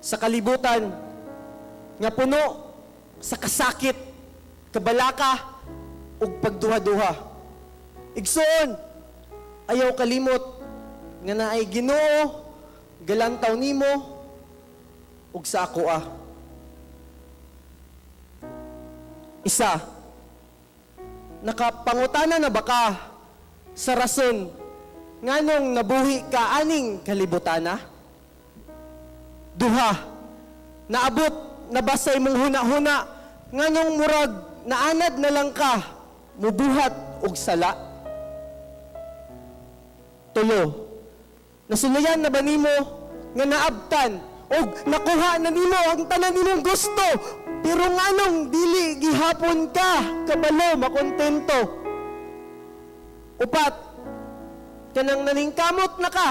sa kalibutan nga puno sa kasakit, kabalaka ug pagduha-duha. Igsoon, ayaw kalimot nga naay Ginoo galantaw nimo ug sa akoa. Isa, nakapangutana na ba ka sa rason nganong nabuhi ka aning kalibutana? Duha, naabot na ba sa imong huna-huna nganong murag naanad na lang ka mubuhat og sala? Tulo, nasulayan na ba nimo nga naabtan og nakuha na nimo ang tanan nimong gusto pero nganong dili gihapon ka kabalo makontento? Upat, kanang naningkamot na ka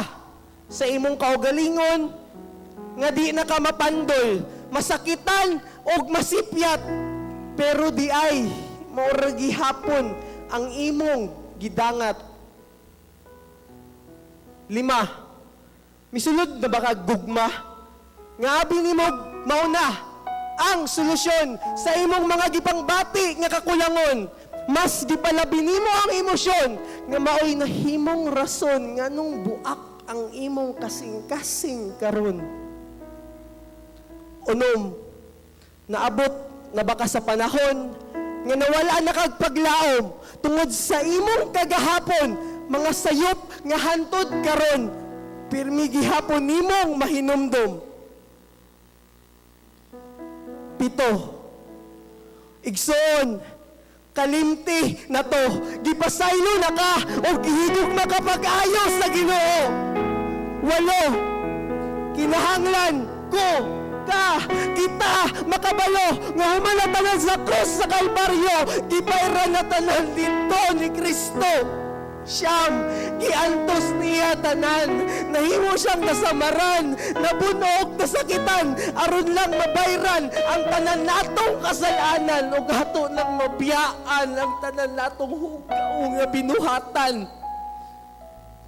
sa imong kaugalingon nga di na ka mapandol, masakitan og masipyat pero di ay maura gihapon ang imong gidangat. Lima, misulod na baka gugma nga abi nimo mauna ang solusyon sa imong mga gipangbati nga kakulangon. Mas gipalabi nimo ang emosyon nga maoy nahimong rason nga nung buak ang imong kasing-kasing karon. Unom, naabot na baka sa panahon nga nawala na kag paglaom tungod sa imong kagahapon mga sayop nga hantod karon pirmi gihapon nimong mahinumdom. Pito, igsoon, kalimti na to, gipasaylo na ka o gihigog makapag-ayos sa Ginoo. Walo, kinahanglan ko, ka, kita, makabalo, nga humanatanan sa krus sa Kalbaryo, gipairan na tanan dito ni Kristo. Siyam, giantos niya tanan, nahimo siyang nasamaran, nabunog, nasakitan, aron lang mabayran ang tanan natong kasalanan o gato ng mabiyaan ang tanan natong hugaw nga binuhatan.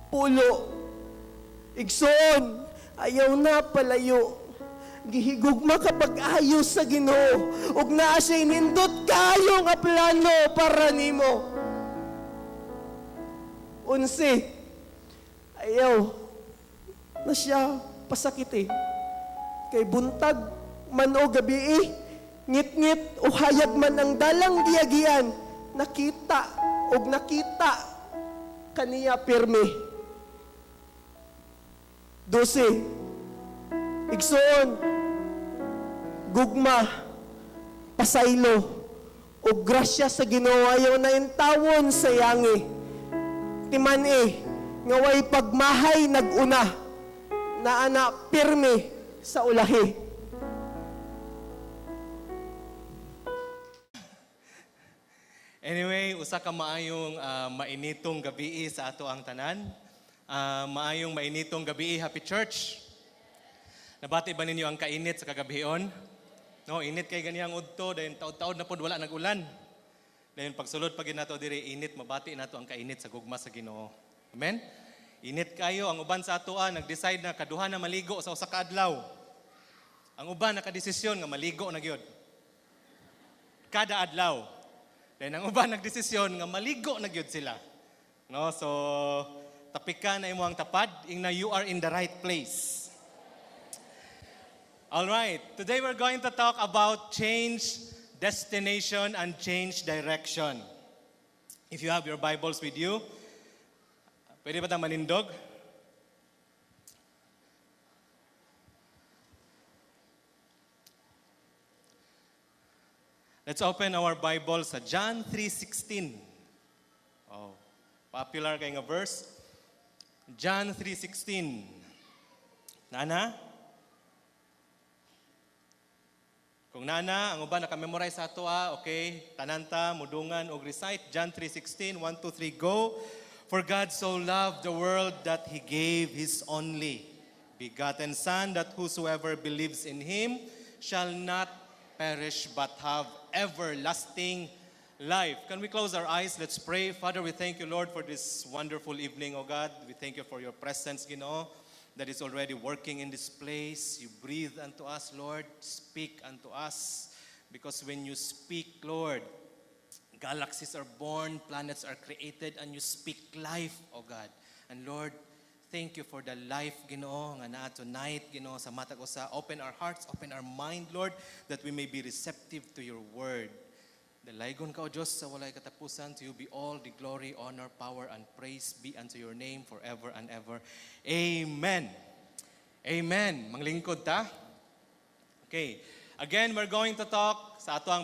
Pulo, igsoon, ayaw na palayo, gihigugma kapag ayos sa Ginoo, ug naa siya inindot kayo nga plano para nimo. 11, ayaw na siya pasakit kay buntag man o gabi ngit-ngit o hayag man ang dalang giyagian, nakita kaniya pirmi. 12, igsoon, gugma, pasaylo, o grasya sa Ginoo ayaw na intawon sa yangi. Timan nga way pagmahay naguna, na ana pirmi sa ulahi. Anyway, usa ka maayong mainitong gabi sa ato ang tanan. Maayong mainitong gabi, Happy Church. Nabati ba ninyo ang kainit sa kagabihon? No, init kay ganiyang udto, dahil taod-taod na pod wala nag-ulan. Dahil pagsulod pag nato diri init, mabati nato ang kainit sa gugma sa Ginoo. Amen? Init kayo, ang uban sa atoa nag-decide na kaduha na maligo sa usa ka adlaw. Ang uban nakadesisyon nga maligo na gyud. Kada adlaw. Dahil ang uban nagdesisyon nga maligo na gyud sila. No, so tapika na imo ang tapad, ingna you are in the right place. All right, today we're going to talk about change destination and change direction. If you have your Bibles with you, pwede ba tayong manindog? Let's open our Bible sa John 3:16. Oh, popular kay nga verse. John 3:16. Nana? Kung nana, ang uban naka-memorize sa ato okay, tananta, mudungan, og recite, John 3:16, 1, 2, 3, go. For God so loved the world that He gave His only begotten Son, that whosoever believes in Him shall not perish but have everlasting life. Can we close our eyes? Let's pray. Father, we thank you, Lord, for this wonderful evening, O God. We thank you for your presence, Ginoo. that is already working in this place. You breathe unto us, Lord. Speak unto us. Because when you speak, Lord, galaxies are born, planets are created, and you speak life, O God. And Lord, thank you for the life, Ginoo, nga naa tonight, Ginoo, sa mata ko sa open our hearts, open our mind, Lord, that we may be receptive to your word. Dalaygon ka, O Diyos, sa walay katapusan. To you be all the glory, honor, power, and praise be unto your name forever and ever. Amen. Amen. Manglingkod ta? Okay. Again, we're going to talk sa ato ang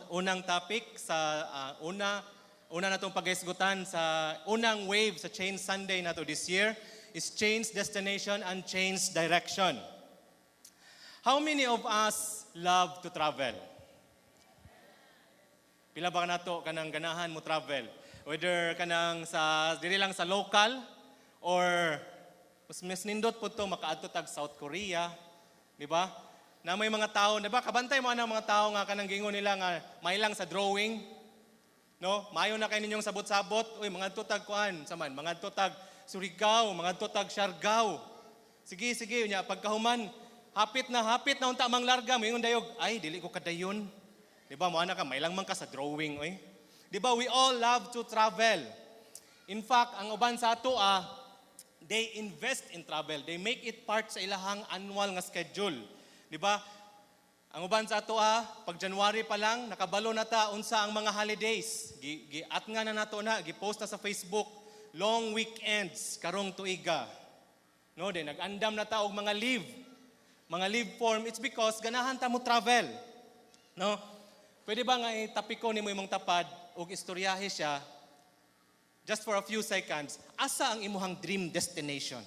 unang topic sa una na itong pag-isgutan sa unang wave sa Change Sunday na to this year is change destination and change direction. How many of us love to travel? Pila ba nato kanang ganahan mo travel? Whether kanang dili lang sa local or mas nindot po to makaadto tag South Korea, di ba? Na may mga tao, di ba? Kabantay mo ang mga tao nga kanang gingon nila nga may lang sa drawing. No? Mayo na kay ninyong sabot-sabot. Uy, mga tutag kuan, saman, mga tutag Surigao, mga tutag Siargao. Sige, unya pagkahuman, hapit na unta mang larga, mo dayog, ay dili ko kadayon. Di ba, mo ana ka, may lang man ka sa drawing, oy. Di ba, we all love to travel. In fact, ang uban sa ato, they invest in travel. They make it part sa ilahang annual nga schedule. Di ba? Ang uban sa ato, pag January pa lang, nakabalo na ta unsa ang mga holidays. At nga na nato na, gipost na sa Facebook, long weekends, karong tuiga. No, then nag-andam na ta og mga leave. Mga leave form, it's because ganahan ta mo travel. No? Pwede ba nga itapiko ni mo imong tapad o istoryahe siya just for a few seconds? Asa ang imuhang dream destination?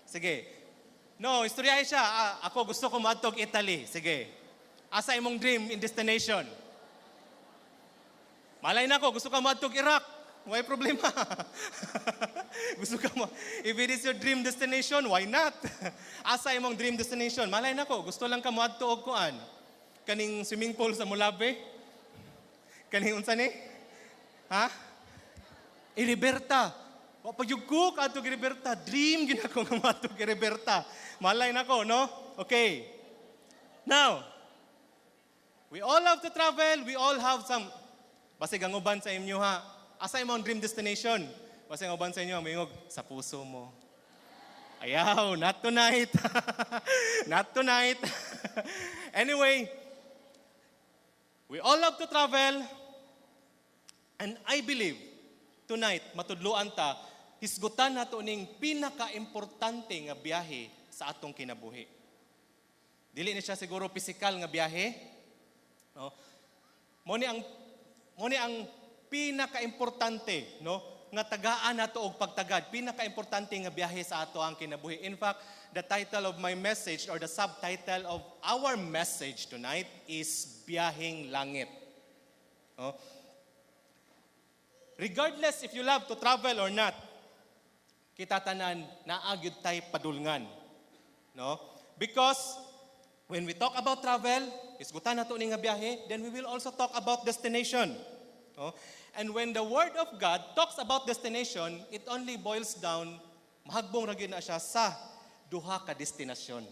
Sige. No, istoryahe siya. Ako gusto ko maadtog Italy. Sige. Asa imong dream in destination? Malay na ko, gusto ka maadtog Iraq. May problema. Gusto ka mo. If it is your dream destination, why not? Asa imong dream destination? Malay na ko, gusto lang ka maadto og kuan. Kaning swimming pool sa Mulabe? Kaning unsa ni? Ha? Iriberta. Pag yung cook ato Iriberta, dream gina ko nga ato Iriberta. Malay na ko, no? Okay. Now, we all love to travel, we all have some basig ang uban sa inyo ha. Asa imong dream destination? Basig ang uban sa inyo, mayong sa puso mo. Ayaw, not tonight. Not tonight. Anyway, we all love to travel, and I believe tonight, matudluan ta, hisgutan nato ning pinaka-importante nga biyahe sa atong kinabuhi. Dili ni siya siguro physical nga biyahe. No? Mo ni ang pinaka-importante, no, nga tagaan nato og pagtagad, pinaka-importante nga biyahe sa ato ang kinabuhi. In fact, the title of my message or the subtitle of our message tonight is Biyaheng Langit. No? Regardless if you love to travel or not, kita tanan naagyud tay padulngan. No? Because when we talk about travel, isgutan nato ni nga biyahe, then we will also talk about destination. No? And when the Word of God talks about destination, it only boils down, mahagbong ra gyud na siya sa duha ka destinasyon.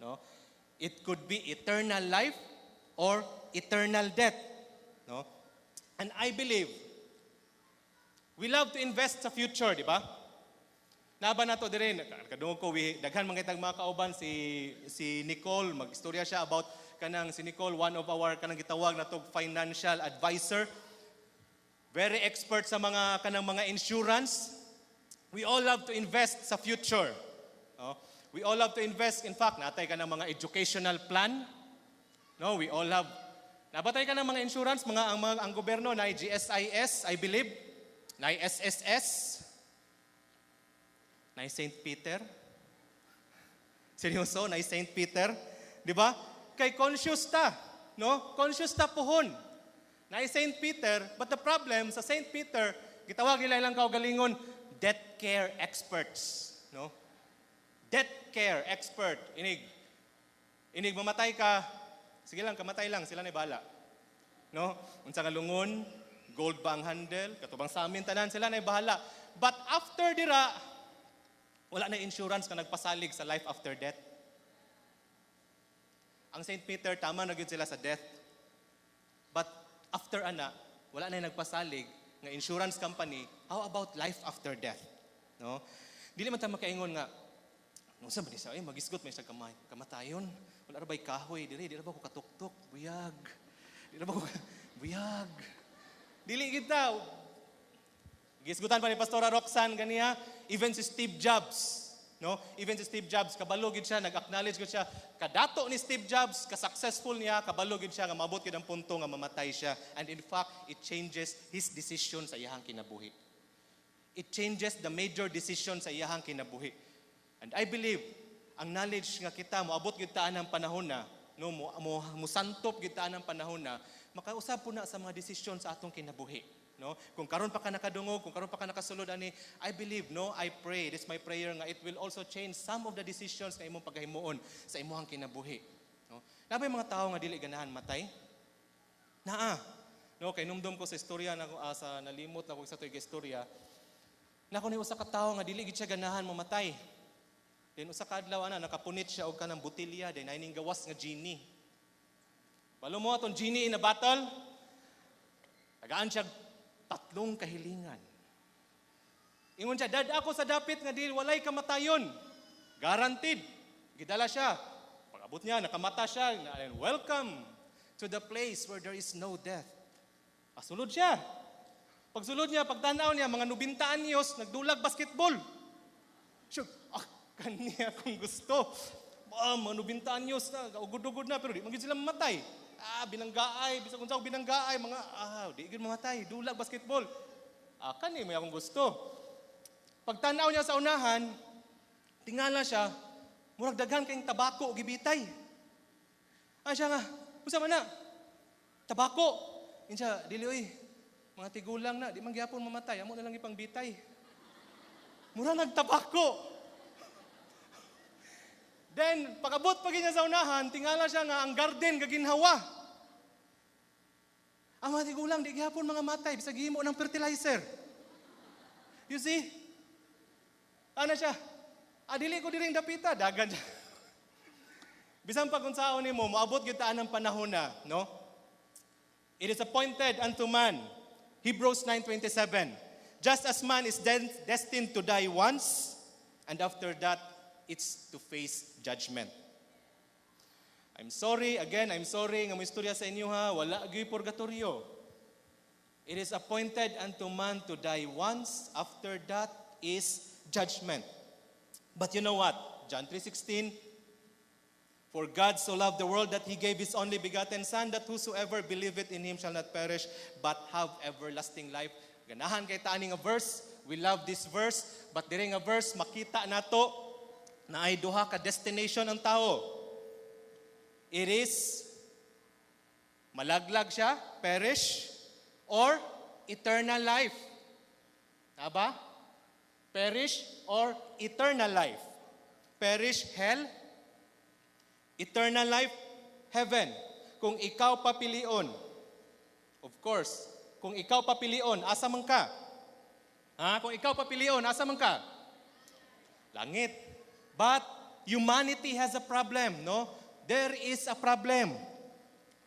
No? It could be eternal life or eternal death. No? And I believe we love to invest sa future, di ba? Naba na to dire, kadungog ko, daghan mangitag mga kauban si Nicole, mag-istorya siya about kanang si Nicole, one of our kanang gitawag na to financial advisor. Very expert sa mga kanang mga insurance. We all love to invest sa future. No? We all love to invest, in fact, natay ka ng mga educational plan. No, we all have. Nabatay ka ng mga insurance, ang gobyerno na GSIS, I believe, na SSS, na St. Peter. Seryoso, na St. Peter. Di ba? Kay conscious ta. No? Conscious ta pohon. Na St. Peter, but the problem sa St. Peter, gitawag nila ilang kaugalingon, death care experts. No? Death care expert. Inig mamatay ka, sige lang, kamatay lang, sila na bala. No? Unsa nga lungon, gold ba ang handle, katubang sa amin tanan, sila na bahala. But after dira, Wala na insurance ka nagpasalig sa life after death. Ang St. Peter, tama na gyud sila sa death. But after ana, wala na yung nagpasalig nga insurance company, how about life after death? No? Dili man ta makaingon nga, nung sa manisa, magisgot may sa kamatayon. Wala ra ba'y kahoy, di ra ba ko katuktok, buyag. Di ra ba ko, buyag. Dili kita. Gisgutan pa ni Pastora Roxanne ganiya, even si Steve Jobs. No? Even si Steve Jobs, kabalo gid siya, nag-acknowledge gid siya, kadato ni Steve Jobs, ka-successful niya, kabalo gid siya, nga maabot gid ang punto nga mamatay siya. And in fact, it changes his decision sa iyahang kinabuhi. It changes the major decision sa iyahang kinabuhi. And I believe, ang knowledge nga kita, moabot gid taan ang panahon na, no, mo santop gid taan ang panahon na, makausap po na sa mga desisyon sa atong kinabuhi. No? Kung karon pa ka nakadungog, kung karon pa ka nakasulod ani, I believe, no, I pray, this is my prayer nga it will also change some of the decisions nga imong paghimuon sa imong kinabuhi. No? Nabay mga tao nga dili ganahan matay? Naa. No, kay numdum ko sa istorya na sa nalimot na ko sa tuig istorya. Nako ni usa ka tawo nga dili gid siya ganahan mamatay. Then usa ka adlaw ana nakapunit siya og kanang botilya then ining gawas nga genie. Balo mo atong genie in a bottle. Tagaan siya 3 kahilingan. Ingon siya, dad ako sa dapit nga dili walay kamatayon. Guaranteed. Gidala siya. Pag-abot niya, nakamata siya. Welcome to the place where there is no death. Sulod siya. Pagsulod niya, pagtanaw niya, mga 90 anyos, nagdulag basketball. Siya, kaniya kung gusto. Mga 90 anyos na, ugod-ugod na, pero di magiging sila mamatay. Binanggaay, bisa kung saan binanggaay, mga, di gid mamatay, dulag basketball. Kani may akong gusto. Pagtanaw niya sa unahan, tingala siya, murag daghan kayong tabako, gibitay. Siya nga, usa man na, tabako. Yun siya, dili oy, mga tigulang na, di man gyapon mamatay, amo na lang ipang bitay. Murag nagtabako. Then, pag-abot pa niya sa unahan, tingala siya nga ang garden gaginhawa. Ang mga tigulang, di gihapon mga matay, bisag himo ng fertilizer. You see? Ano siya? Dili ko diring dapita, dagan siya. Bisan pa kung saan ni mo, maabot gitaan ng panahon na, no? It is appointed unto man, Hebrews 9:27. Just as man is destined to die once, and after that, it's to face judgment. I'm sorry nga mo istorya sa inyo ha, wala gyud purgatorio. It is appointed unto man to die once, after that is judgment. But you know what? John 3:16, for God so loved the world that He gave His only begotten Son, that whosoever believeth in Him shall not perish, but have everlasting life. Ganahan kay tani nga verse, we love this verse, but diri nga verse makita nato na ay duha ka destination ang tao. It is malaglag siya, perish, or eternal life. Aba? Perish or eternal life. Perish, hell. Eternal life, heaven. Kung ikaw papilion, of course, kung ikaw papilion, asa man ka? Kung ikaw papilion, asa man ka? Langit. But humanity has a problem, no? There is a problem.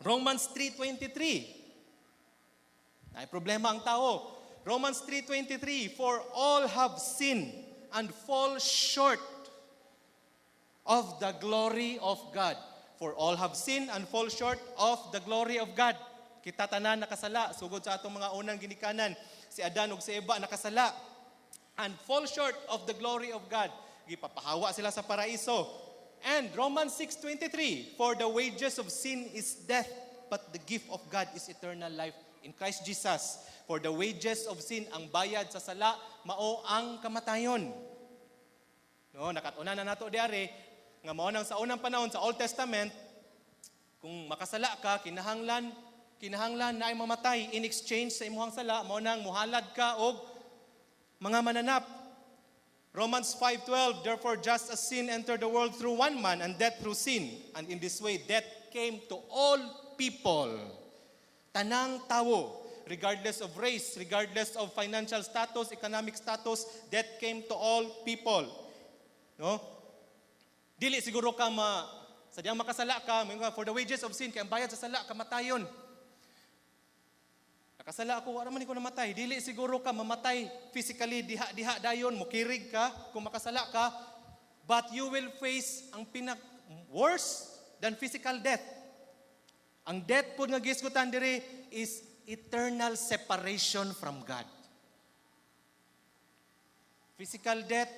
Romans 3:23. Ay problema ang tao. Romans 3:23, for all have sinned and fall short of the glory of God. For all have sinned and fall short of the glory of God. Kita tanan nakasala, sugod sa atong mga unang ginikanan. Si Adan ug si Eva nakasala. And fall short of the glory of God. Gipapahawa sila sa paraiso. And Romans 6:23, for the wages of sin is death, but the gift of God is eternal life in Christ Jesus. For the wages of sin, ang bayad sa sala, mao ang kamatayon. No, nakatuna na nato diare nga mao nang sa unang panahon sa Old Testament, kung makasala ka, kinahanglan na ay mamatay in exchange sa imong sala, mao nang muhalad ka og mga mananap. Romans 5:12, therefore just as sin entered the world through one man and death through sin, and in this way death came to all people. Tanang tawo, regardless of race, regardless of financial status, economic status, death came to all people. No? Dili siguro ka sadyang makasala ka, for the wages of sin, kaya ang bayad sa sala, kamatayon. Nakasala ako, wala man ko namatay. Dili siguro ka mamatay physically, diha dayon, mukirig ka, kung makasala ka, but you will face ang worse than physical death. Ang death po nga gisgutan diri is eternal separation from God. Physical death,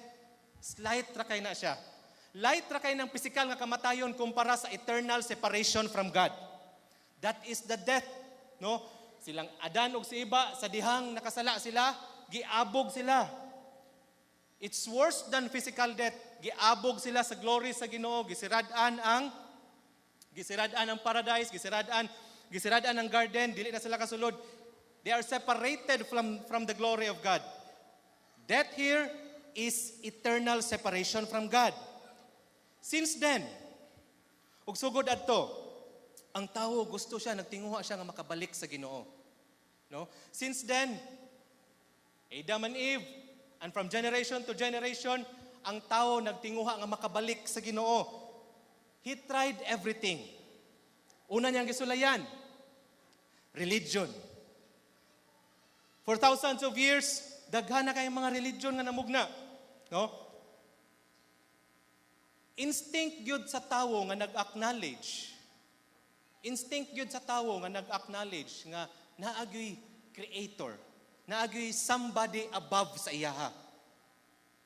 slight ra kay na siya. Light ra kay ng physical nga kamatayon kumpara sa eternal separation from God. That is the death, no? Silang Adan ug si Eva sa dihang nakasala sila, giabog sila. It's worse than physical death. Giabog sila sa glory sa Ginoo, gisiradan ang paradise, gisiradan ang garden, dili na sila kasulod. They are separated from the glory of God. Death here is eternal separation from God. Since then, ug sugod adto, ang tao gusto siya, nagtinguha siya nga makabalik sa Ginoo. No? Since then, Adam and Eve, and from generation to generation, ang tao nagtinguha nga makabalik sa Ginoo. He tried everything. Una niyang gisulayan, religion. For thousands of years, daghan na kayong mga religion nga namugna. No? Instinct yun sa tao nga nag-acknowledge. Instinct yun sa tao nga nag-acknowledge nga naagyoy creator. Naagyoy somebody above sa iyaha.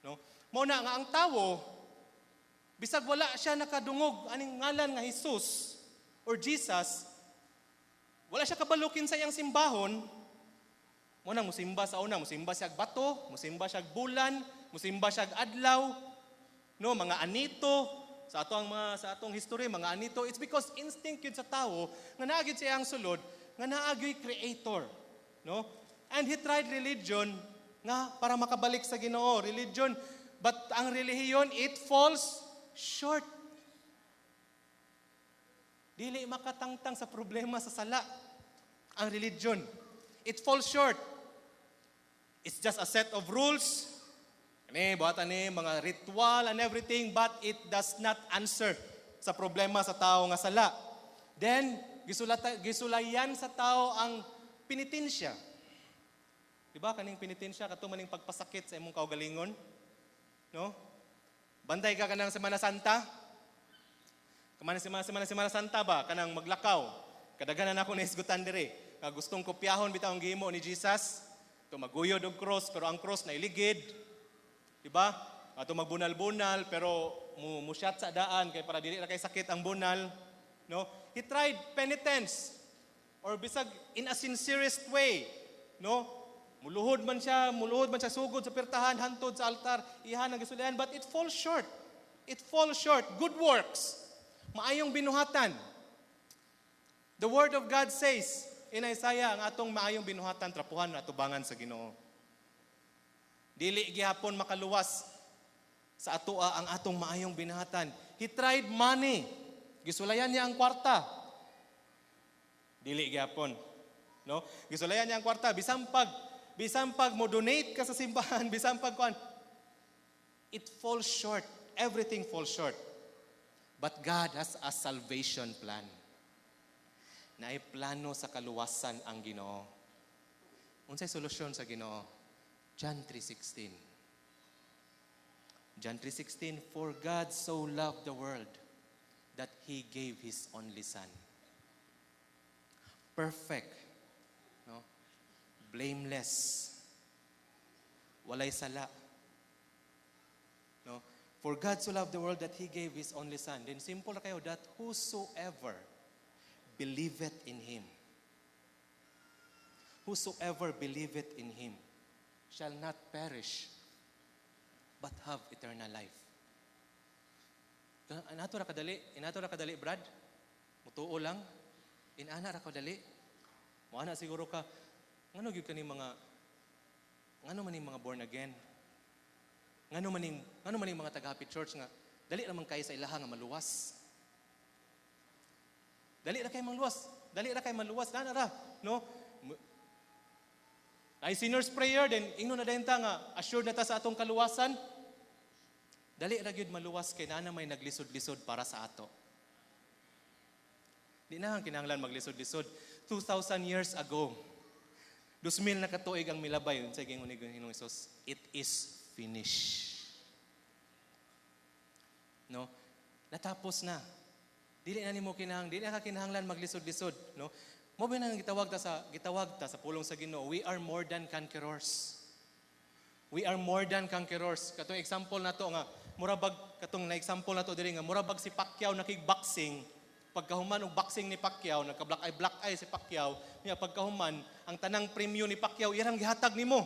No? Muna nga ang tao, bisag wala siya nakadungog aning ngalan nga Jesus or Jesus, wala siya kabalukin sa iyang simbahon, muna musimba sa una, musimba siya bato, musimba siya bulan, musimba siya adlaw, no, mga anito, sa atong history, mga anito, it's because instinct yun sa tao, nga naagid siya ang sulod, nga naagyoy creator. No? And he tried religion, nga para makabalik sa Ginoo. Religion, but ang relihiyon, it falls short. Dili makatangtang sa problema sa sala. Ang religion, it falls short. It's just a set of rules, buhatan ni mga ritual and everything, but it does not answer sa problema sa tao nga sala. Then, gisulayan sa tao ang penitensya. Diba, kaning penitensya, kato maning pagpasakit sa imong kaugalingon? No? Banday ka kanang Semana Santa? Semana Santa ba? Kanang maglakaw. Kadaghanan ako na isgutan dire. Gustong kopyahon bitaw ang gihimo ni Jesus. Ito maguyod og cross, pero ang cross na iligid. Diba? Ato magbunal-bunal, pero musyat sa daan, kay para dili na kay sakit ang bunal. No? He tried penitence, or bisag in a sincerest way. No? Muluhod man siya sugod sa pirtahan, hantod sa altar, ihan ang gisulian, but it falls short. It falls short. Good works. Maayong binuhatan. The Word of God says in Isaiah, ang atong maayong binuhatan, trapuhan na tubangan sa Ginoo. Dili gihapon makaluwas sa atoa ang atong maayong binuhatan. He tried money. Gisulayan niya ang kwarta. Dili gihapon. No? Gisulayan niya ang kwarta. Bisan pag mo donate ka sa simbahan, bisan pag kuan, it falls short. Everything falls short. But God has a salvation plan. Naiplano sa kaluwasan ang Ginoo. Unsay solusyon sa Ginoo? John 3:16. John 3:16, for God so loved the world that He gave His only Son. Perfect. No? Blameless. Walay sala. No? For God so loved the world that He gave His only Son. Then simple na kayo, that whosoever believeth in Him. Whosoever believeth in Him shall not perish, but have eternal life. Inato ra kadali, Brad? Mutuo lang? Inana ra kadali? Muana siguro ka, ngano gyud kani ngano maning mga born again? Ngano maning mga taga-Happy Church nga, dali naman kayo sa ilaha nga maluwas. Dali ra kay maluwas, nana ra, no? Ay sinner's prayer, then ingno na dayon ta nga assured na ta sa atong kaluwasan. Dali ra gyud maluwas kay naa may naglisod-lisod para sa ato. Di na ang kinahanglan maglisod-lisod. 2,000 years ago, 2,000 na katuig ang milabay. Sa gingon ni Ginoong Hesus, it is finished. No? Natapos na. Dili na ka kinahanglan maglisod-lisod, no? Mo ba nang gitawag ta sa pulong sa Ginoo, we are more than conquerors. We are more than conquerors. Katong example nato nga murabag katong na example nato diri nga murabag si Pacquiao nakig-boxing. Pagkahuman og boxing ni Pacquiao, black eye si Pacquiao, niya pagkahuman ang tanang premyo ni Pacquiao irang gihatag nimo.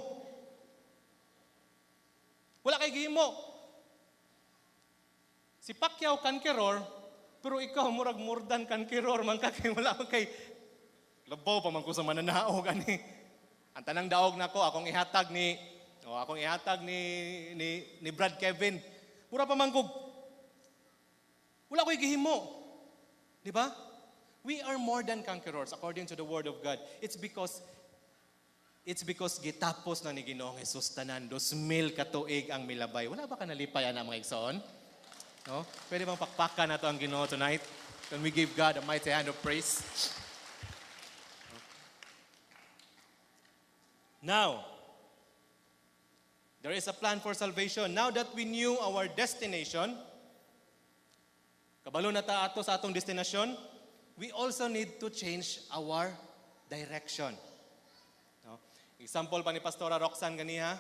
Wala kay gihimo. Si Pacquiao conqueror, pero ikaw murag more than conqueror man ka kay wala man kay labaw pa man ko sa mananao gani. Ang tanang daog nako akong ihatag ni Brad Kevin. Mura pa manggog. Wala ko'y gihimo. Di ba? We are more than conquerors according to the word of God. It's because gitapos na ni Ginoong Hesus tanan 2,000 katuig ang milabay. Wala ba ka nalipay ana mga igsoon? No? Pwede bang pakpakan nato ang Ginoo tonight? Can we give God a mighty hand of praise? Now, there is a plan for salvation. Now that we knew our destination, kabalo na ta ato sa atong destinasyon, we also need to change our direction. No? Example pa ni Pastora Roxanne ganiha,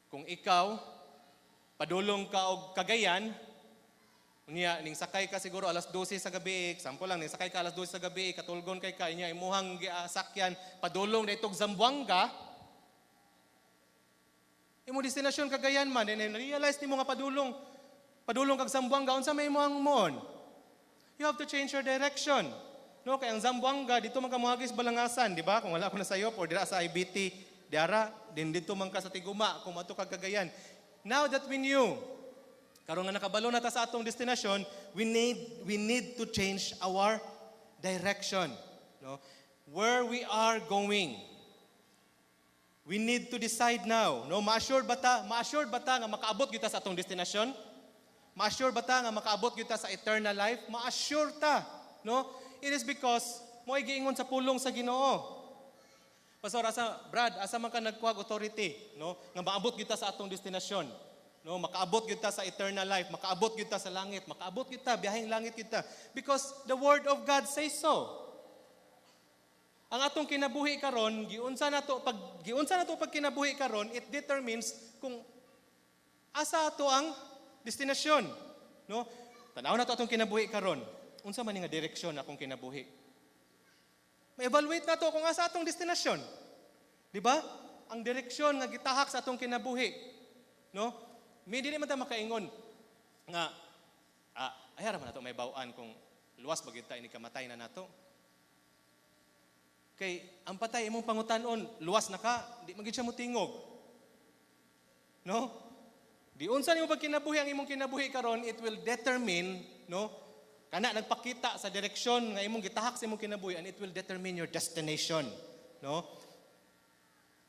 kung ikaw padulong ka og Cagayan, unya ning sakay ka siguro alas 12 sa gabi, example lang ning sakay ka alas 12 sa gabi, katulgon kay ka inya imuhang sakyan padulong daytog Zamboanga, imo destinasyon Cagayan man, and realize nimo nga padulong kag Zamboanga, unsa may imo ang mon? You have to change your direction. No, kay ang Zamboanga dito man ka mohagis Balangasan, di ba? Kung wala ko na sayop or dira sa IBT, diara din dito man ka sa Tiguma kung ato kag Cagayan. Now that we knew, karon nga nakabalo na ta sa atong destinasyon, we need to change our direction. No? Where we are going. We need to decide now. No, ma-assured ba ta nga makaabot kita sa atong destinasyon? Ma-assure ba ta nga makaabot kita sa eternal life? Ma-assure ta, no? It is because mo'y giingon sa pulong sa Ginoo. Pastor, Brad, asa man ka nagkuhag authority, no? Nga maabot kita sa atong destinasyon. No, makaabot kita sa eternal life, makaabot kita sa langit, makaabot kita biyaheng langit kita because the word of God says so. Ang atong kinabuhi karon, giunsa na to pag kinabuhi karon, it determines kung asa ato ang destinasyon, no? Tanaw na to atong kinabuhi karon. Unsa man nga direksyon akong kinabuhi? Ma-evaluate na to kung asa atong destinasyon. Di ba? Ang direksyon nga gitahak sa atong kinabuhi, no? May dili man ta makaingon nga ayara man nato may bawaan kung luwas ba gyud ta ini kamatay na nato. Kay ang patay imong pangutan-on, luwas na ka, di magid siya motingog. No? Di unsa nimo pag kinabuhi ang imong kinabuhi karon, it will determine, no? Kana nagpakita sa direksyon nga imong gitahak sa imong kinabuhi and it will determine your destination, no?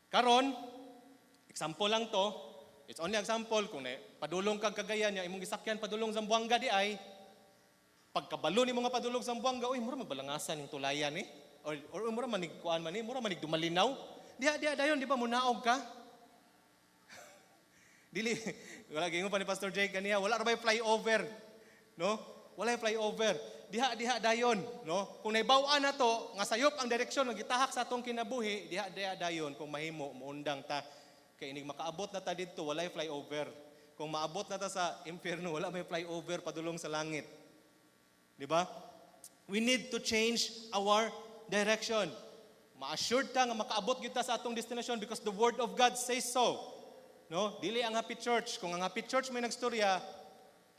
Karon, example lang to. It's only example kung padulong kag Cagayan nya imong gisakyan padulong Zamboanga di ay pagkabalo nimo nga padulong Zamboanga, uy mura magbalangasan ning tulayan ni. Or mura manig kuan man ni, mura manig dumalinaw. Diha dayon di ba munaog ka? Dili wala gingon pa ni Pastor Jake kaniya, wala ra bay flyover. No? Wala flyover. Diha dayon, no? Kung naibaw-an nato nga sayop ang direksyon nga gitahak sa atong kinabuhi, diha dayon kung mahimo muundang ta kay inig makaabot na ta didto walay flyover. Kung maabot na ta sa impierno, wala may flyover padulong sa langit. Di ba? We need to change our direction. Ma-assured ta nga makaabot kita sa atong destination because the word of God says so. No? Dili ang happy church. Kung ang happy church may nagstorya,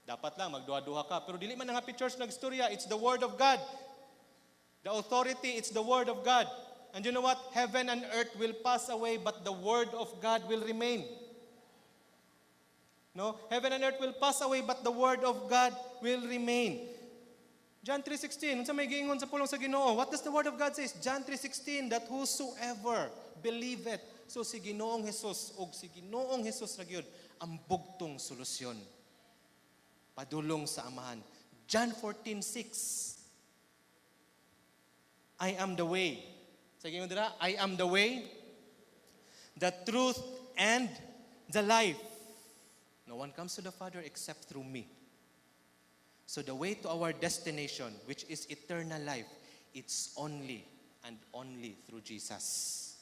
dapat lang magduha-duha ka. Pero dili man ang happy church nagstorya, it's the word of God. The authority, it's the word of God. And you know what? Heaven and earth will pass away, but the word of God will remain. No? Heaven and earth will pass away, but the word of God will remain. John 3:16, unsa may giingon sa pulong sa Ginoo? What does the word of God say? John 3:16, that whosoever believeth, so si Ginoong Hesus og si Ginoong Hesus ra gyud ang bugtong solusyon. padulong sa amahan. John 14:6. I am the way. Sige mo dira, I am the way, the truth, and the life. No one comes to the Father except through me. So the way to our destination, which is eternal life, it's only and only through Jesus.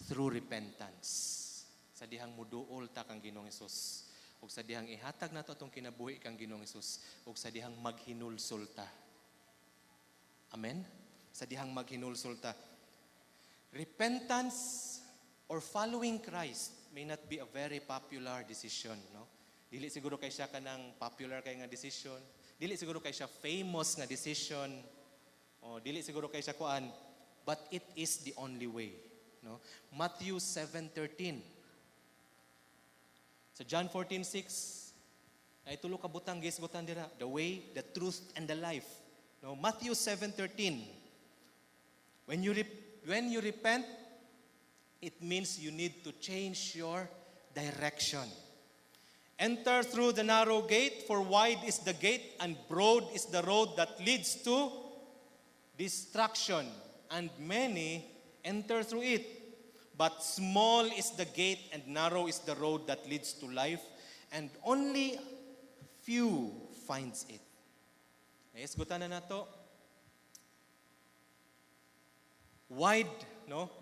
Through repentance. Sa dihang muduol ta kang Ginoong Hesus. O sa dihang ihatag nato atong kinabuhi kang Ginoong Hesus. O sa dihang maghinulsol ta. Amen? Sa dihang maghinulsol ta. Repentance or following Christ may not be a very popular decision, no? Dili siguro kay siya kanang popular kay nga decision. Dili siguro kay siya famous nga decision. O dili siguro kay siya kuan, but it is the only way, no? Matthew 7:13. Sa John 14:6, ay tulo ka butang gisgutan dira, the way, the truth, and the life. No, Matthew 7:13. When you repent, it means you need to change your direction. Enter through the narrow gate, for wide is the gate and broad is the road that leads to destruction, and many enter through it. But small is the gate and narrow is the road that leads to life, and only few finds it. Naisgutan na nato. Wide, no?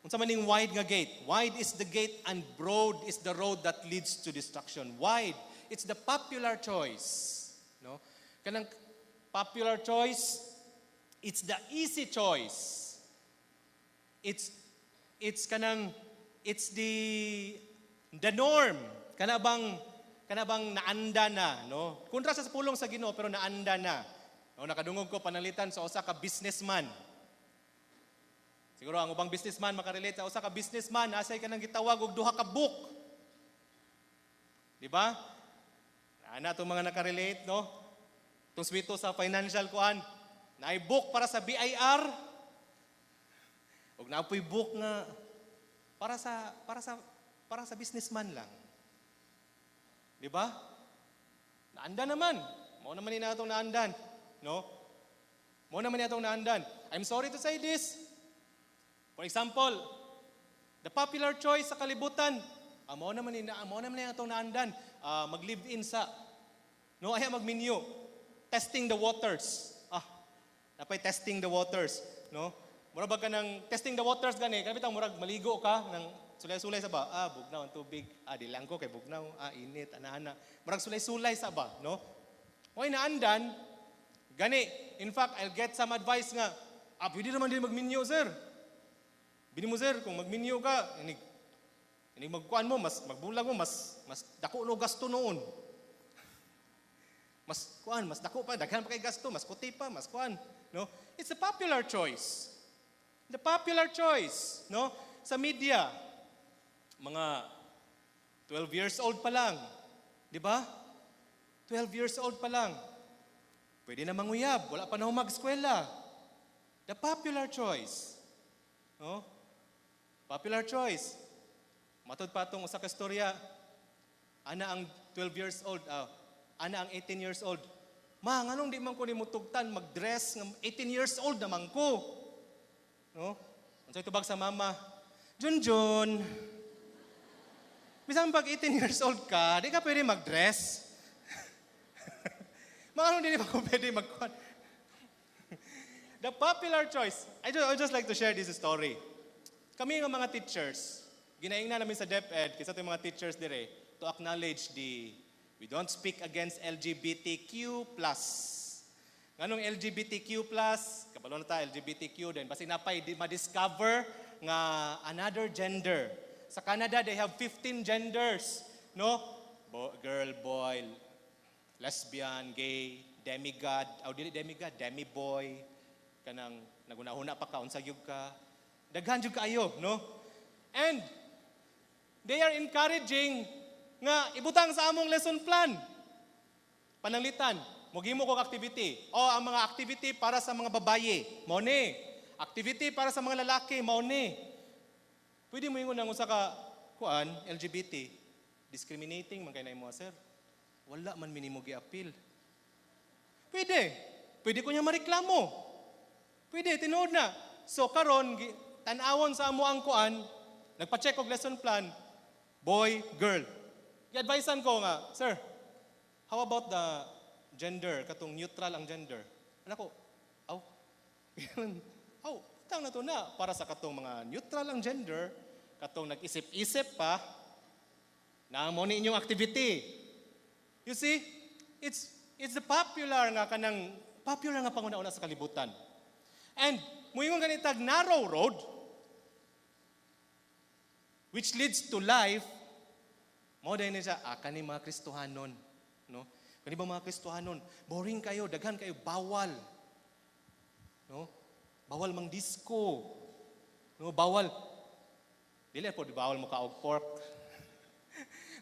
Unsa man ning wide nga gate? Wide is the gate and broad is the road that leads to destruction. Wide, it's the popular choice, no? Kanang popular choice, it's the easy choice. It's the norm. Kana bang naanda na, no? Kontra sa pulong sa Ginoo pero naanda na. No, nakadungog ko panalitan sa usa ka businessman. Siguro ang ubang businessman makarelate sa usa ka businessman, asay ka nang gitawag og duha ka book. Di ba? Ana itong mga nakarelate, no? Itong swito sa financial kuan. Naay book para sa BIR. Og naapoy book nga para sa businessman lang. Di ba? Naandan naman. Mao naman ni natong naandan, no? Mao naman ni atong naandan. I'm sorry to say this. For example, the popular choice sa kalibutan, mao naman ni atong naandan, mag-live-in sa, no, ay mag-menu, testing the waters. Napay testing the waters, no? Mura ba ka ng testing the waters gani, kapit ang murag maligo ka ng sulay-sulay sa ba? Bugnaw ang tubig. Di lang ko kay bugnaw. Init, ana-ana. Murag sulay-sulay sa ba, no? Oy naandan, gani. In fact, I'll get some advice nga, pwede naman din mag-menu, sir. Bini mo, sir, kung mag-menu ka, inig magkuhan mo, magbulag mo, mas dako no gasto noon. Mas dako pa, daghan pa kay gasto, mas kuti pa, mas kuhan. No? It's a popular choice. The popular choice, no? Sa media, mga 12 years old pa lang. Di ba? 12 years old pa lang. Pwede na manguyab, wala pa na mag-eskwela. The popular choice. No? Popular choice. Matod pa itong usa ka storya. Ana ang 12 years old, ana ang 18 years old. Ma, nganong di man ko ni mutugtan mag-dress ng 18 years old naman ko. No? Unsay tubag sa mama? Junjun. Bisan pag 18 years old ka, di ka pwede mag-dress. Mga di ba ko pwede mag-kuhan? The popular choice. I just like to share this story. Kami nga mga teachers, ginaingnan namin sa DepEd, kisa itong mga teachers dire, to acknowledge we don't speak against LGBTQ+. Nganong LGBTQ+, kabalo na ta, LGBTQ din, basi napay ma-discover nga another gender. Sa Canada, they have 15 genders, no? Girl, boy, lesbian, gay, demigod, dili demigod, demi-boy, kanang nagunahuna pa ka, unsa gyud ka, daghan jud kaayo, no? And they are encouraging nga ibutang sa among lesson plan. Pananglitan, mogimo kog activity. Ang mga activity para sa mga babaye, mao ni. Activity para sa mga lalaki, mao ni. Pwede mo ingon nang usa ka kuan LGBT, discriminating man kay na imo, sir. wala man minimo gi-appeal. Pwede. Pwede ko niya mareklamo. Pwede, tinuod na. So karon tan-awon sa amo ang kuan, nagpa-check og lesson plan, boy, girl. I-advisean ko nga, sir, how about the gender, katong neutral ang gender? Ano ko, tang na to na, para sa katong mga neutral ang gender, katong nag-isip-isip pa, na mo ni inyong activity. You see, it's the popular nga panguna-una sa kalibutan. And muingon ganitag narrow road which leads to life, mao dahil niya kani mga Kristohanon, no? Kani ba mga Kristohanon, boring kayo, daghan kayo, bawal. No? Bawal mang disco. No, bawal. Dili po bawal mo kaog pork.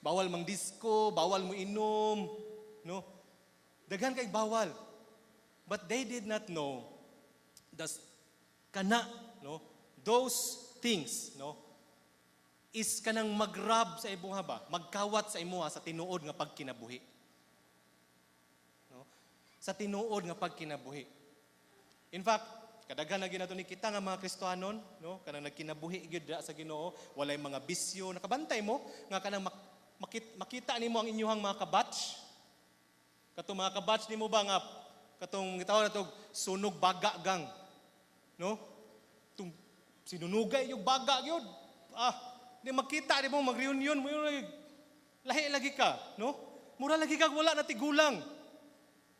Bawal mang disco, bawal mo inom, no? Daghan kay bawal. But they did not know no? Those things, no? Is kanang magrab sa imuha ba? Magkawat sa imuha sa tinuod nga pagkinabuhi. No? Sa tinuod nga pagkinabuhi. In fact, kadaghan na ginato ni kita nga mga Kristohanon, no? Kanang nagkinabuhi gyud sa Ginoo, walay mga bisyo, nakabantay mo nga kanang makita nimo ang inyong mga kabatch. Katong mga kabatch nimo ba nga katong gitawag nato sunog baga gang. No? Tung sinunugay yung baga gyud. Di makita nimo mag-reunion mo yung lahi lagi ka, no? Mura lagi kag wala na tigulang.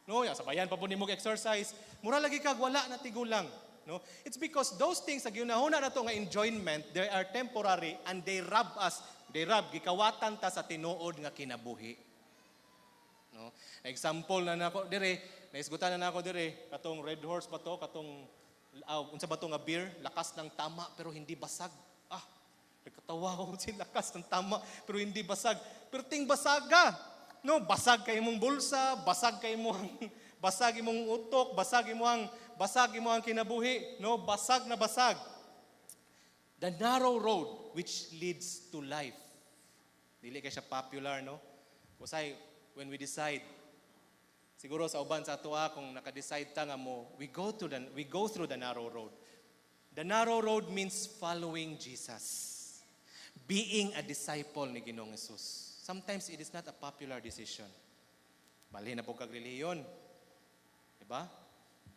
No, ya sabayan pa po nimo exercise, mura lagi kag wala na tigulang, no? It's because those things sa ginahuna nato nga enjoyment, they are temporary and they rob gikawatan ta sa tinuod nga kinabuhi. No? Example na nako dire, naisgutan na nako dire, katong Red Horse ba to, katong unsa ba to nga beer, lakas ng tama pero hindi basag. Nagkatawa ko si lakas ng tama pero hindi basag. Pero ting basaga. No, basag kay imong bulsa, basag kay imong basag imong utok, basag imong kinabuhi, no, basag na basag. The narrow road which leads to life. Dili kay siya popular, no? Kusay when we decide siguro sa uban sa atoa kung naka-decide ta nga mo, we go through the narrow road. The narrow road means following Jesus. Being a disciple ni Ginoong Hesus. Sometimes it is not a popular decision. Balhin na po kag relihiyon. Diba?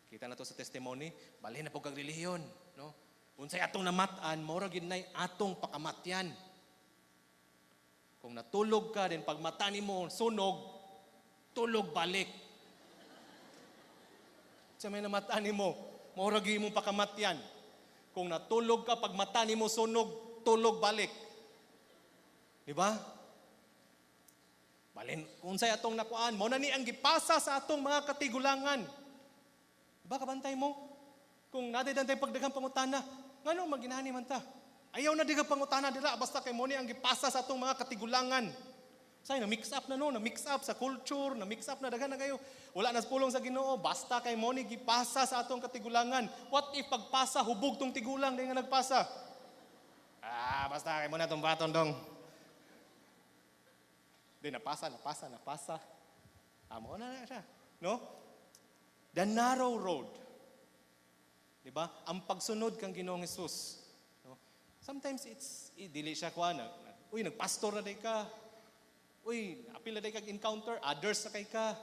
Kita na to sa testimony. Balhin na po kag relihiyon. No? Unsay atong namatan, mora gid nay atong pakamatyan. Kung natulog ka, din pagmata nimo sunog, tulog balik. Sa may namatan nimo, mora gid imong pakamatyan. Kung natulog ka, pagmata nimo sunog, tulog balik. Diba? Balin, kung sa'y atong nakuan, mo na ni ang gipasa sa atong mga katigulangan. Diba, kabantay mo? Kung naday-dantay pagdagang pangutana, ngano maginani man ta? Ayaw na digang pangutana dira, basta kay mo ni ang gipasa sa atong mga katigulangan. Say, na-mix up na no, na-mix up sa culture, na-mix up na daghan na kayo. Wala na pulong sa Ginoo, basta kay mo ni gipasa sa atong katigulangan. What if pagpasa, hubog tong tigulang dahil nga nagpasa? Basta kay mo na tong baton dong. Di napasa. Amo na siya. No? The narrow road. Diba? Ang pagsunod kang Ginoong Hesus. No? Sometimes dili siya kuha na. Nagpastor na day ka. Apil na day kag encounter. Others na kay ka.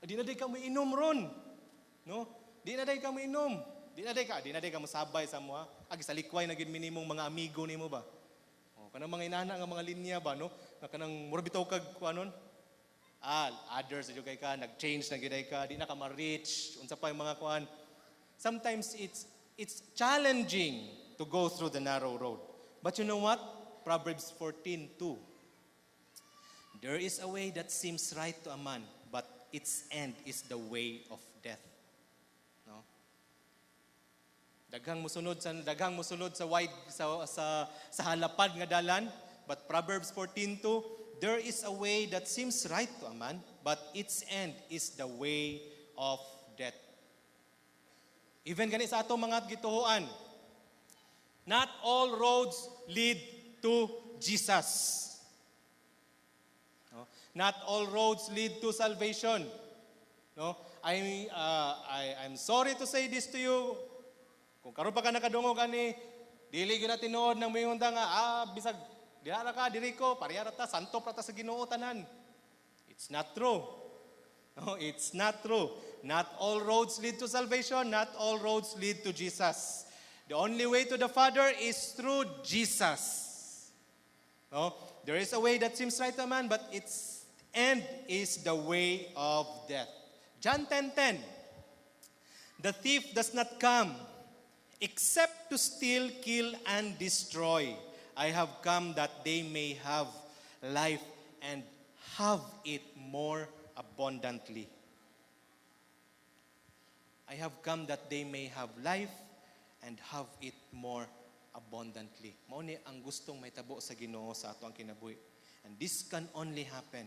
Di na day ka mo inom ron. No? Di na day ka mo inom. Di na day ka mo sabay sa mo. Agi sa likway na gid minimong mga amigo nimo ba? Kanang mga inana nga mga linya ba, no? Na kanang mura bitaw kag kuanon. Others kay ka, nag-change na giday ka, di na ka ma-reach, unsa pa yung mga kuan. Sometimes it's challenging to go through the narrow road. But you know what? Proverbs 14:2. There is a way that seems right to a man, but its end is the way of death. No? Daghang musunod sa wide sa halapad nga dalan, but Proverbs 14:2, there is a way that seems right to a man, but its end is the way of death. Even gani sa ato mga gituhuan, not all roads lead to Jesus. No? Not all roads lead to salvation. No? I'm sorry to say this to you. Kung karon pa ka nakadungog ani, dili gyud na tinuod nang moingon ta nga bisag diha ra ka diri ko, pareha ra ta santo ra ta sa Ginoo tanan. It's not true. No, it's not true. Not all roads lead to salvation. Not all roads lead to Jesus. The only way to the Father is through Jesus. No? There is a way that seems right to man, but its end is the way of death. John 10:10. The thief does not come except to steal, kill, and destroy. I have come that they may have life and have it more abundantly. I have come that they may have life and have it more abundantly. Mao ni ang gustong mahitabo sa Ginoo sa ato ang kinabuhi. And this can only happen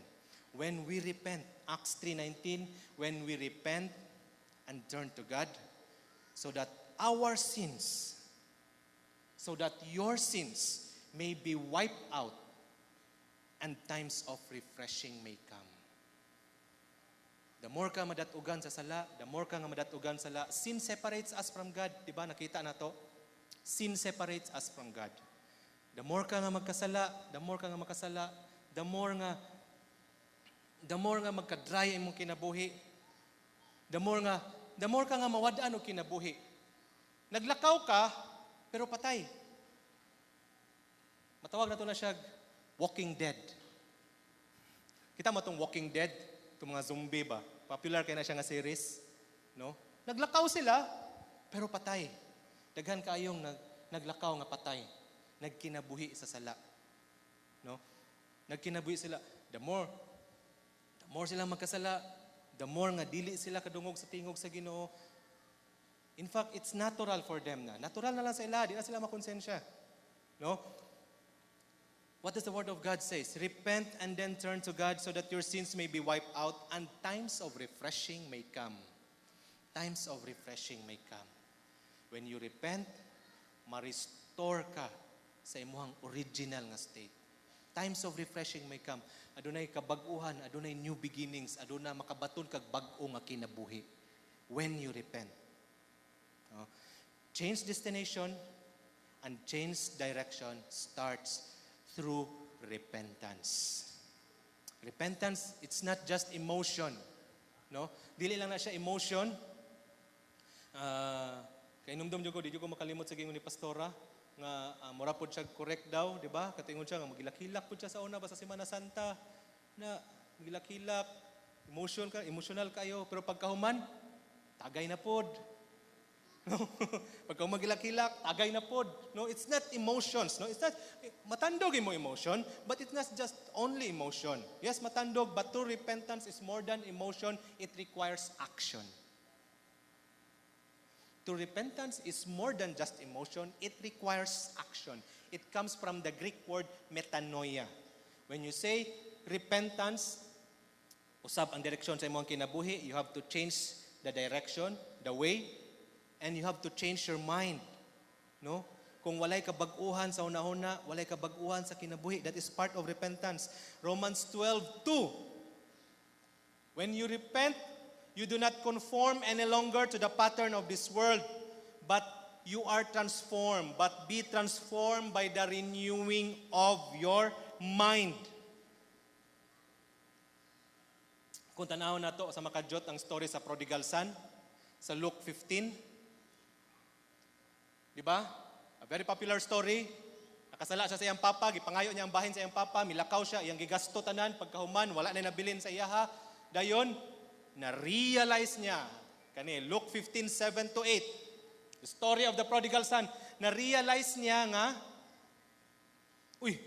when we repent. Acts 3:19, when we repent and turn to God, so that our sins, so that your sins may be wiped out and times of refreshing may come. The more ka madatugan sa sala, the more ka nga madatugan sa sala, sin separates us from God. Diba? Nakita na to? Sin separates us from God. The more ka nga magkasala, the more ka nga makasala, the more nga magka-dry imong kinabuhi, the more ka nga mawadaan og kinabuhi. Naglakaw ka, pero patay. Matawag na to na siya Walking Dead. Kita mo itong Walking Dead? Itong mga zombie ba? Popular kaya na siya nga series. No? Naglakaw sila, pero patay. Daghan kaayong naglakaw nga patay. Nagkinabuhi sa sala. No? Nagkinabuhi sila. The more sila magkasala, the more nga dili sila kadungog sa tingog sa Ginoo. In fact, it's natural for them na. Natural na lang sa ila, di na sila makonsensya. No? What does the Word of God say? Repent and then turn to God so that your sins may be wiped out and times of refreshing may come. Times of refreshing may come. When you repent, ma-restore ka sa imuhang original nga state. Times of refreshing may come. Adunay kabag-uhan, adunay new beginnings, adunay makabaton kag bag-o nga kinabuhi. When you repent. Change destination and change direction starts through repentance. Repentance, it's not just emotion. No? Dili lang na siya emotion. Kay numdum jud ko, di jud ko makalimot sa gingon ni pastora nga mura pod siya correct daw, di ba? Katingon siya nga magilak-hilak pod siya sa una ba sa Semana Santa na magilak-hilak, emotional kayo, pero pagkahuman tagay na pod. No? Pagka magilak-hilak, tagay na pod. No, it's not emotions. No, it's not matandog imo emotion, but it's not just only emotion. Yes, matandog, but true repentance is more than emotion. It requires action. True repentance is more than just emotion. It requires action. It comes from the Greek word metanoia. When you say repentance, usab ang direksyon sa imong kinabuhi, you have to change the direction, the way, and you have to change your mind. No? Kung walay kabag-uhan sa una-una, walay kabag-uhan sa kinabuhi, that is part of repentance. Romans 12:2. When you repent, you do not conform any longer to the pattern of this world, but you are transformed. But be transformed by the renewing of your mind. Kung tanaw na to sa makadjot ang story sa prodigal son, sa Luke 15, di ba? A very popular story. Nakasala siya sa iyang papa, gipangayo niya ang bahin sa iyang papa, milakaw siya, iyang gigasto tanan, pagkahuman, wala na nabilin sa iyaha. Dayon, na-realize niya, kani Luke 15:7-8, the story of the prodigal son, na-realize niya nga, uy,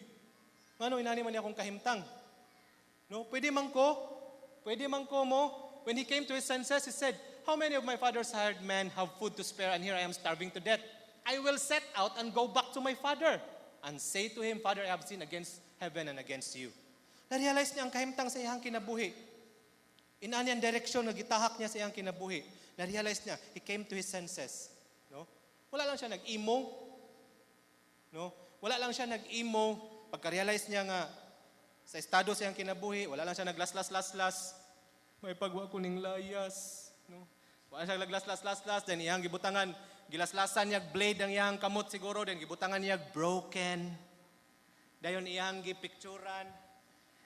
ano inani man niya akong kahimtang? No, pwede man ko mo. When he came to his senses, he said, how many of my father's hired men have food to spare, and here I am starving to death? I will set out and go back to my father and say to him, Father, I have sinned against heaven and against you. Na-realize niya ang kahimtang sa iyang kinabuhi. Inaan niyang direksyon na gitahak niya sa iyang kinabuhi. Na-realize niya, he came to his senses. No? Wala lang siya nag-emo. No? Wala lang siya nag-emo. Pagka-realize niya nga, Sa estado siyang kinabuhi, wala lang siya naglaslas-laslas. May pagwa ko ning layas. No? Wala siya naglaslas-laslas. Then iyang gibutangan, gilaslasan niya blade ang iyang kamot siguro. Then gibutangan niya broken. Dayon iyang gipicturan.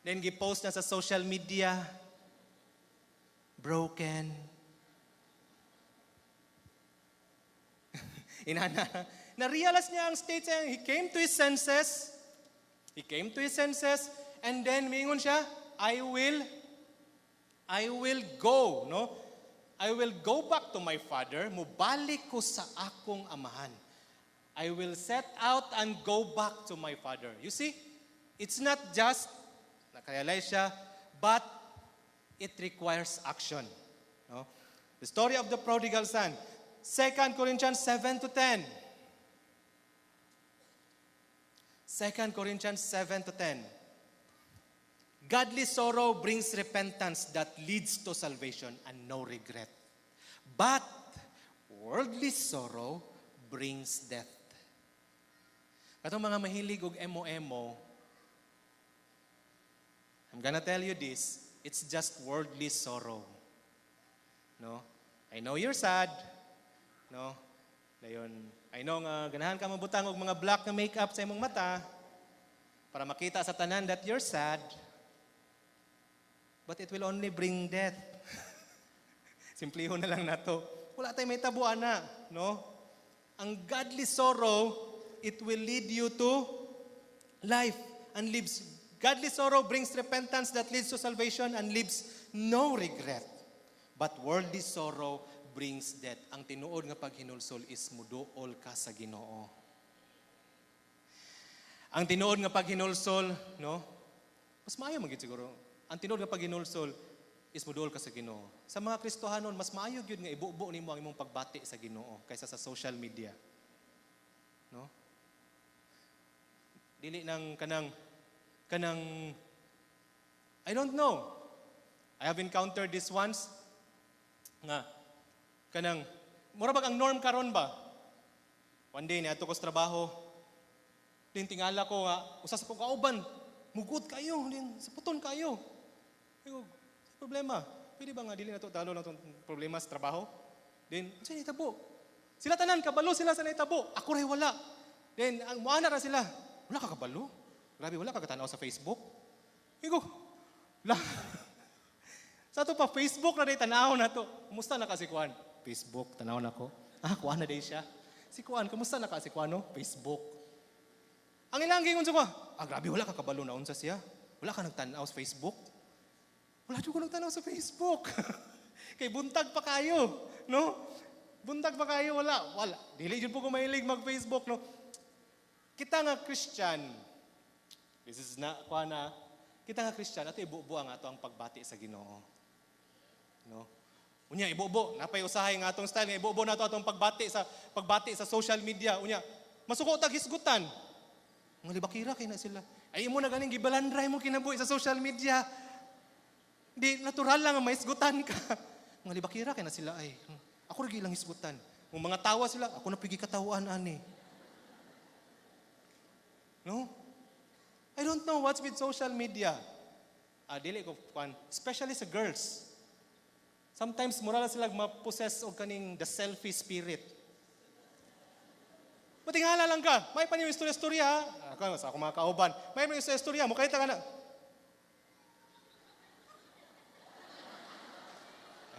Then gipost na sa social media. Broken. Inana, na-realize niya ang state niya. He came to his senses. And then mingon siya, I will go, no? I will go back to my father, mubalik ko sa akong amahan. I will set out and go back to my father. You see, it's not just, nakarealize siya, but it requires action. No? The story of the prodigal son, 2 Corinthians 7-10. 2 Corinthians 7-10. Godly sorrow brings repentance that leads to salvation and no regret. But worldly sorrow brings death. Katong mga mahilig og emo-emo, I'm gonna tell you this, it's just worldly sorrow. No? I know you're sad. No? Dayon, I know nga ganahan ka mabutang og mga black na makeup sa imong mata para makita sa tanan that you're sad. But it will only bring death. Simplihon na lang nato. Wala tayong may tabuan na, no? Ang godly sorrow, it will lead you to life and lives. Godly sorrow brings repentance that leads to salvation and leaves no regret. But worldly sorrow brings death. Ang tinuod nga paghinulsol is muduol ka sa Ginoo. Ang tinuod nga paghinulsol, no? Mas maayo magid siguro. Ang tinuod nga paghinulsol is muduol ka sa Ginoo. Sa mga Kristohanon, mas maayo gyud nga ibubo nimo ang imong pagbati sa Ginoo kaysa sa social media. No? Dili nang kanang I don't know. I have encountered this once nga kanang mura bag ang norm karon ba? One day niadto ko sa trabaho. Din tingala ko nga usa sa kong kauban, mugod kayo, din saputon kayo. Ayun, problema. Pwede ba nga dili na to talo na tong problema sa trabaho? Then sa itabo. Sila tanan kabalo sila sa itabo. Ako ray wala. Then ang muana ra sila. Wala ka kabalo? Grabe wala ka katanaw sa Facebook. Igo. La. Sa to pa Facebook na day tanaw na to. Kumusta na ka si Kuan? Facebook tanaw na ko. Kuan na day siya. Si Kuan, kumusta na ka si Kuano? Facebook. Ang ilang gingon sa ko. Grabe wala ka kabalo na unsa siya. Wala ka nagtanaw sa Facebook. Wala ko nagtanaw sa Facebook. Kay buntag pa kayo, no? Buntag pa kayo, wala. Dili jud po ko mahilig mag-Facebook, no? Kita nga Christian, this is na, kita nga Christian, ato ibubo ang ato ang pagbati sa Ginoo. No? Unya, ibubo, napay usahay nga atong style, nga ibubo na ato atong pagbati sa social media. Unya, masuko tag hisgutan. Mga libakira kay na sila. Ay mo na ganing gibalandray mo kinabuhi sa social media. Di natural lang ang maisgutan ka. Mga libakira kay na sila ay. Ako rin ilang isgutan. Kung mga tawa sila, ako na pigi katawaan ani. No? I don't know what's with social media. Dili ko especially sa girls. Sometimes mura na sila ma-possess og kaning the selfie spirit. Matingala lang ka. May pa niyo istorya ha. Ako sa mga kauban. May pa niyo istorya mo kahit ka na.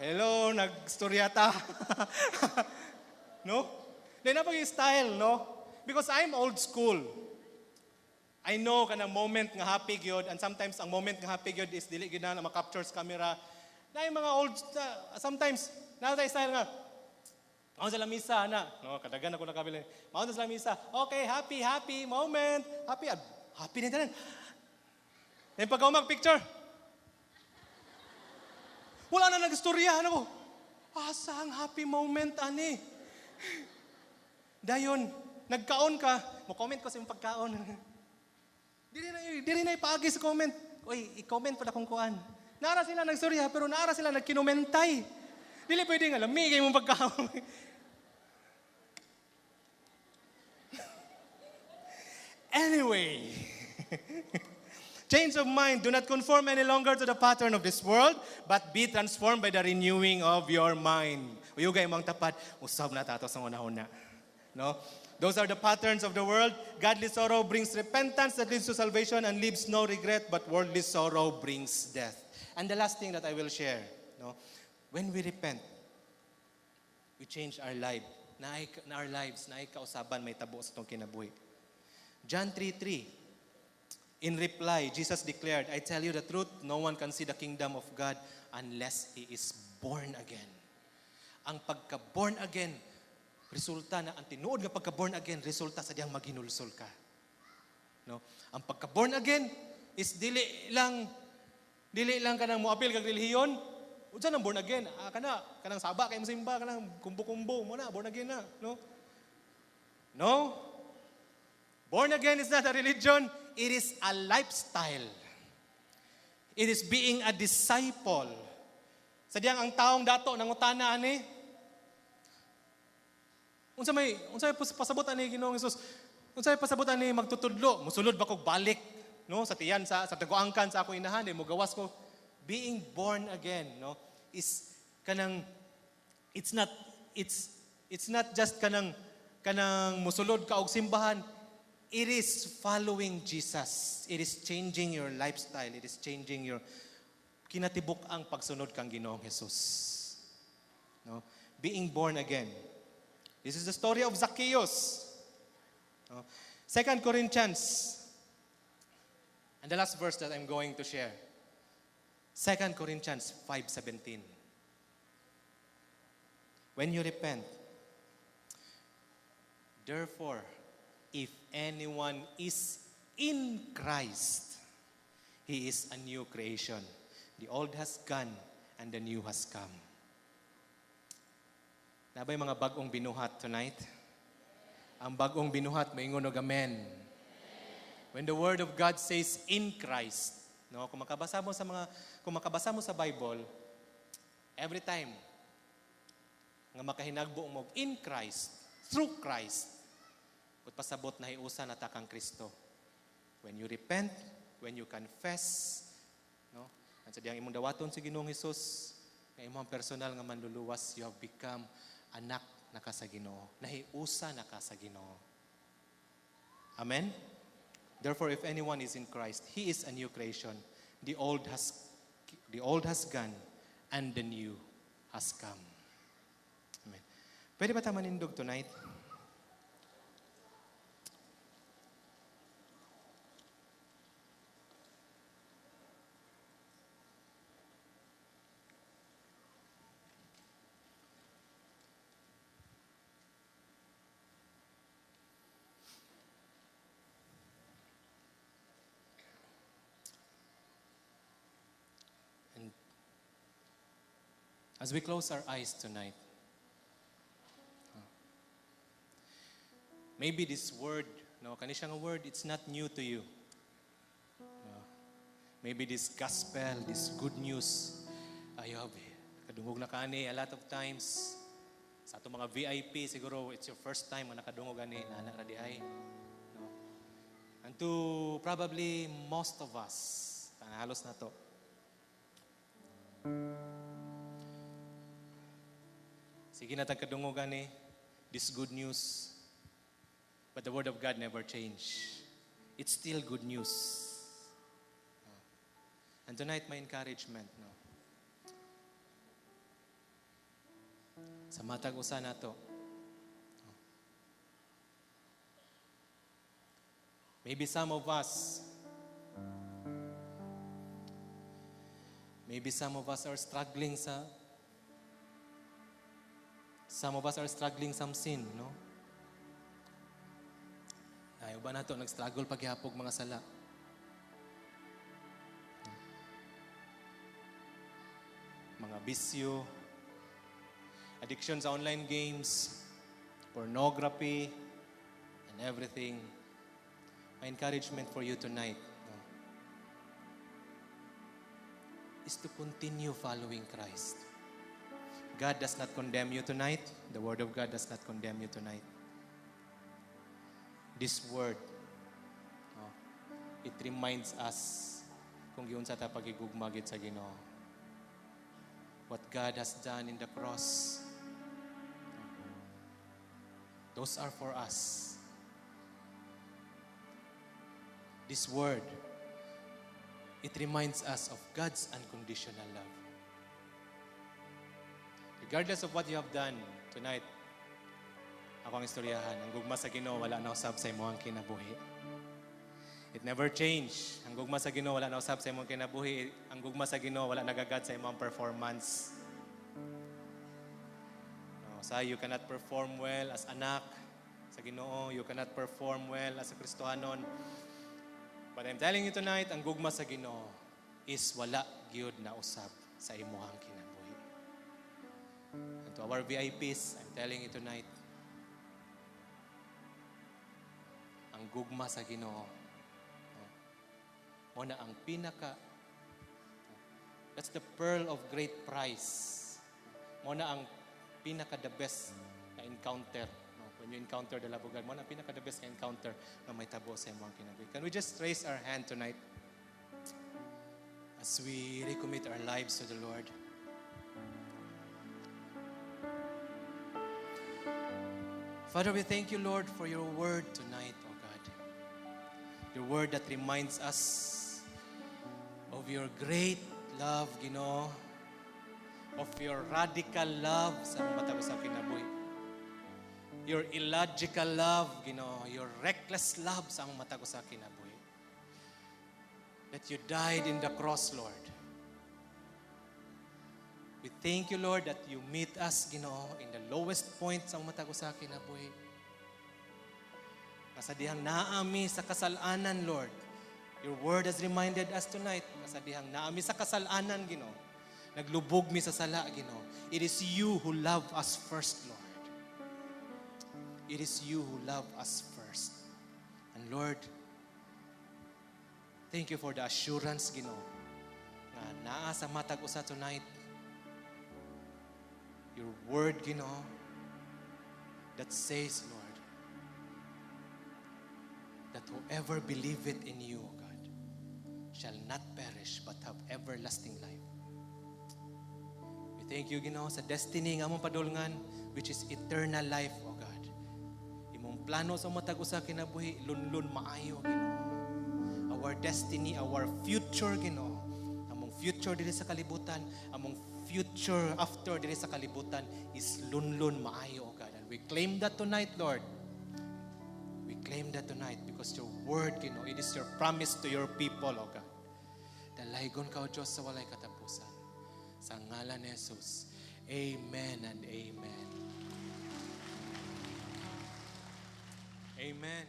Hello, nag-storyata. No? Then napag-style, no? Because I'm old school. I know kanang moment nga happy gyud and sometimes ang moment nga happy gyud is dili gyud na ma-capture sa camera. Na yung mga old, sometimes, natay style nga, maon sa lamisa, na. No, kadagan ako nakabili. Maon sa lamisa. Okay, happy moment. Happy na tanan. Then pag ako mag-picture, wala na nag-istoryahan ako. Asa ang happy moment, ani? Dayon, nagkaon ka, mo-comment ko sa iyong pagkaon. Dili na ipaagi sa comment. Uy, i-comment pa na kung kuan. Naara sila nagstorya, pero naara sila nagkinumentay. Dili pwede nga, lamigay mong pagkaon. Anyway, Change of mind. Do not conform any longer to the pattern of this world, but be transformed by the renewing of your mind. Uyugay mong tapat, usab na tato sa una-una. No? Those are the patterns of the world. Godly sorrow brings repentance that leads to salvation and leaves no regret, but worldly sorrow brings death. And the last thing that I will share, no? When we repent, we change our life. Na our lives, na ay kausaban, may tabo sa itong kinabuhi. John 3:3. In reply, Jesus declared, I tell you the truth, no one can see the kingdom of God unless he is born again. Ang pagka-born again, resulta na, ang tinuod nga pagka-born again, resulta sa diyang maghinulsol ka. No? Ang pagka-born again is dili lang kanang moapil kag relihiyon. Unsa nang born again? Kanang saba kay musimba, kanang kumbo-kumbo mo na, born again na. No? No? Born again is not a religion. It is a lifestyle. It is being a disciple. Sadyang ang taong dato nangutana ani. Unsa may pasabot ani Ginoong Hesus? Unsa may pasabot ani magtutudlo? Musulod ba kog balik, no? Sa tiyan sa taguangkan sa akong inahan, mo gawas ko. Being born again, no? Is kanang it's not just kanang musulod ka og simbahan. It is following Jesus. It is changing your lifestyle. It is changing your kinatibuk ang pagsunod kang Ginoong Hesus. No? Being born again. This is the story of Zacchaeus. No? 2 Corinthians. And the last verse that I'm going to share. 2 Corinthians 5:17. When you repent, therefore, if anyone is in Christ, he is a new creation. The old has gone and the new has come. Nabay mga bagong binuhat tonight? Ang bagong binuhat, maingon og amen. When the word of God says in Christ, no, kung makabasa mo sa Bible, every time nga makahinagbo mo in Christ, through Christ, kung pasabot na hiusa na takang Kristo. When you repent, when you confess, no? Ang sadyang imong dawaton si Ginoong Hesus, nga imong personal nga manluluwas, you have become anak na ka sa Ginoo. Nahiusa na ka sa Ginoo. Amen? Therefore, if anyone is in Christ, he is a new creation. The old has gone, and the new has come. Amen. Pwede ba tayo manindog tonight? As we close our eyes tonight, maybe this word, no, kani siya nga word, it's not new to you. Maybe this gospel, this good news, ayaw, kadungog na kani a lot of times. Sa ato mga VIP, siguro it's your first time nga nakadungog ani na anak di ay. No? And to probably most of us, halos na to. Sige na tagkadungogan ni this good news. But the word of God never changed. It's still good news. And tonight, my encouragement, no? Sa matag usa nato. Maybe some of us are struggling Some of us are struggling some sin, no? Ayaw ba nato nag-struggle paghihapog mga sala? Mga bisyo, addiction sa online games, pornography, and everything. My encouragement for you tonight, no, is to continue following Christ. God does not condemn you tonight. The Word of God does not condemn you tonight. This Word, it reminds us kung giunsa ta pagigugmagit sa Ginoo. What God has done in the cross, those are for us. This word, it reminds us of God's unconditional love. Regardless of what you have done tonight, ako ang istoryahan, ang gugma sa Ginoo wala na usab sa imong kinabuhi. It never changed. Ang gugma sa Ginoo wala na usab sa imong kinabuhi. Ang gugma sa Ginoo wala nagagad sa imong performance. No, sa you cannot perform well as anak sa Ginoo, you cannot perform well as a Kristohanon. But I'm telling you tonight, ang gugma sa Ginoo is wala gyud na usab sa imong kinabuhi. And to our VIPs, I'm telling you tonight, ang gugma sa Ginoo mo na ang pinaka, that's the pearl of great price. Mo na ang pinaka the best na encounter. No? When you encounter the love of God, mo na ang pinaka the best na encounter na may tabo sa imong kinabuhi. Can we just raise our hand tonight as we recommit our lives to the Lord? Father, we thank you, Lord, for your word tonight, O God. Your word that reminds us of your great love, Ginoo, of your radical love sa matag sa kinabuhi. Your illogical love, Ginoo, your reckless love sa matag sa kinabuhi. That you died in the cross, Lord. We thank you, Lord, that you meet us, Ginoo, in the lowest point sa matag sa kinabuhi. Kasadihang naami sa kasalanan, Lord. Your word has reminded us tonight, kasadihang naami sa kasalanan, Ginoo. Naglubog mi sa sala, Ginoo. It is you who love us first, Lord. It is you who love us first. And Lord, thank you for the assurance, Ginoo, nga naa sa matag usa tonight. Your word, Ginoo, that says, Lord, that whoever believeth in you, O God, shall not perish but have everlasting life. We thank you, Ginoo, sa destiny nga among padulngan, which is eternal life, O God. Imong plano sa matag usa kinabuhi, lunlun maayo, Ginoo. Our destiny, our future, Ginoo. Among future diri sa kalibutan, among future after diri sa kalibutan is lunlun maayo, O God. And we claim that tonight, Lord. We claim that tonight because your word, Ginoo, it is your promise to your people, O God. Dalaygon ka, O Diyos, sa walay katapusan. Sa ngalan ni Jesus. Amen and amen. Amen.